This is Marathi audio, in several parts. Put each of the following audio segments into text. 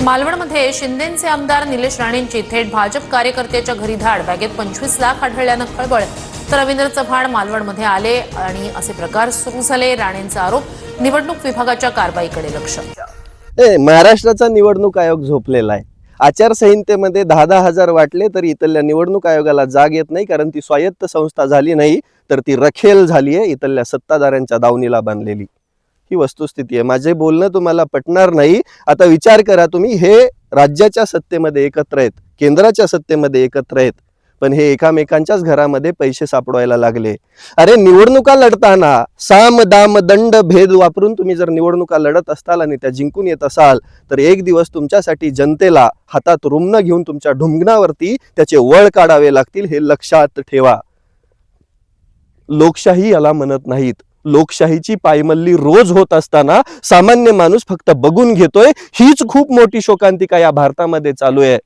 मालवणमध्ये शिंदेचे आमदार निलेश राणेंची थेट भाजप कार्यकर्त्याच्या घरी धाड, बॅगेत 25 लाख आढळल्यानं खळबळ. तर रवींद्र चव्हाण मालवणमध्ये आले आणि असे प्रकार सुरू झाले. राणेंचा आरोप, निवडणूक विभागाच्या कारवाईकडे लक्ष. महाराष्ट्राचा निवडणूक आयोग झोपलेला आहे. आचारसंहितेमध्ये 10,000 हजार वाटले तरी इथल्या निवडणूक आयोगाला जाग येत नाही, कारण ती स्वायत्त संस्था झाली नाही तर ती रखेल झाली आहे, इथल्या सत्ताधाऱ्यांच्या दावणीला बांधलेली. ही वस्तुस्थिती आहे. माझे बोलणं तुम्हाला पटणार नाही. आता विचार करा तुम्ही, हे राज्याच्या सत्तेमध्ये एकत्र आहेत, केंद्राच्या सत्तेमध्ये एकत्र आहेत, पण हे एकामेकांच्याच घरामध्ये पैसे सापडवायला लागले. अरे निवडणुका लढताना साम दाम दंड भेद वापरून तुम्ही जर निवडणुका लढत असाल आणि त्या जिंकून येत असाल तर एक दिवस तुमच्यासाठी जनतेला हातात रुमणं घेऊन तुमच्या ढुंगणावरती त्याचे वळ काढावे लागतील, हे लक्षात ठेवा. लोकशाही याला म्हणत नाहीत. लोकशाहीची पायमल्ली रोज होत असताना सामान्य माणूस फक्त बघून घेतोय. हीच खूप मोठी शोकांतिका या भारतामध्ये चालू आहे.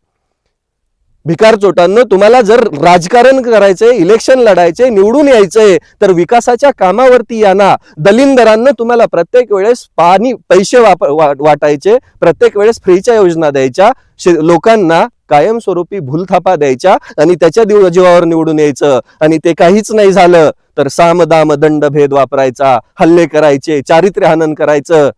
भिकार चोटांनो, तुम्हाला जर राजकारण करायचंय, इलेक्शन लढायचे, निवडून यायचंय तर विकासाच्या कामावरती या ना. दलिंदरांना तुम्हाला प्रत्येक वेळेस पैसे वाटायचे, प्रत्येक वेळेस फ्रीच्या योजना द्यायच्या, लोकांना कायमस्वरूपी भूलथापा द्यायच्या आणि त्याच्या जीवावर निवडून यायचं. आणि ते काहीच नाही झालं तर सामदाम दंड भेद वापरायचा, हल्ले करायचे, चारित्र्य हनन करायचं,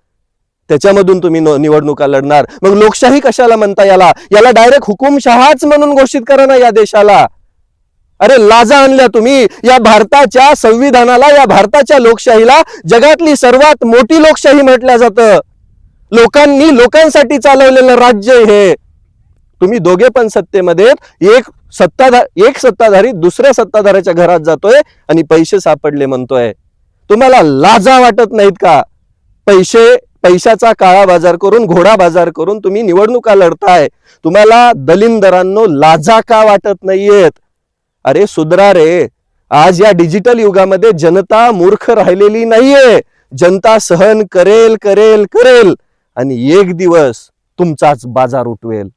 त्याच्यामधून तुम्ही निवडणुका लढणार. मग लोकशाही कशाला म्हणता? याला डायरेक्ट हुकुमशहाच म्हणून घोषित करा ना या देशाला. अरे लाजा आणल्या तुम्ही. या भारताच्या संविधानाला, या भारताच्या लोकशाहीला जगातली सर्वात मोठी लोकशाही म्हटलं जातं. लोकांसाठी चालवलेलं राज्य हे. तुम्ही दोघे पण सत्तेमध्ये, एक सत्ताधारी दुसऱ्या सत्ताधाऱ्याच्या घरात जातोय आणि पैसे सापडले म्हणतोय. तुम्हाला लाजा वाटत नाहीत का? पैशाचा काळा बाजार करून, घोडा बाजार करून तुम्ही निवडणुका लढताय. तुम्हाला दलिंदरांनो लाजा का वाटत नाहीयेत? अरे सुधरा रे. आज या डिजिटल युगामध्ये जनता मूर्ख राहिलेली नाहीये. जनता सहन करेल करेल करेल आणि एक दिवस तुमचाच बाजार उठवेल.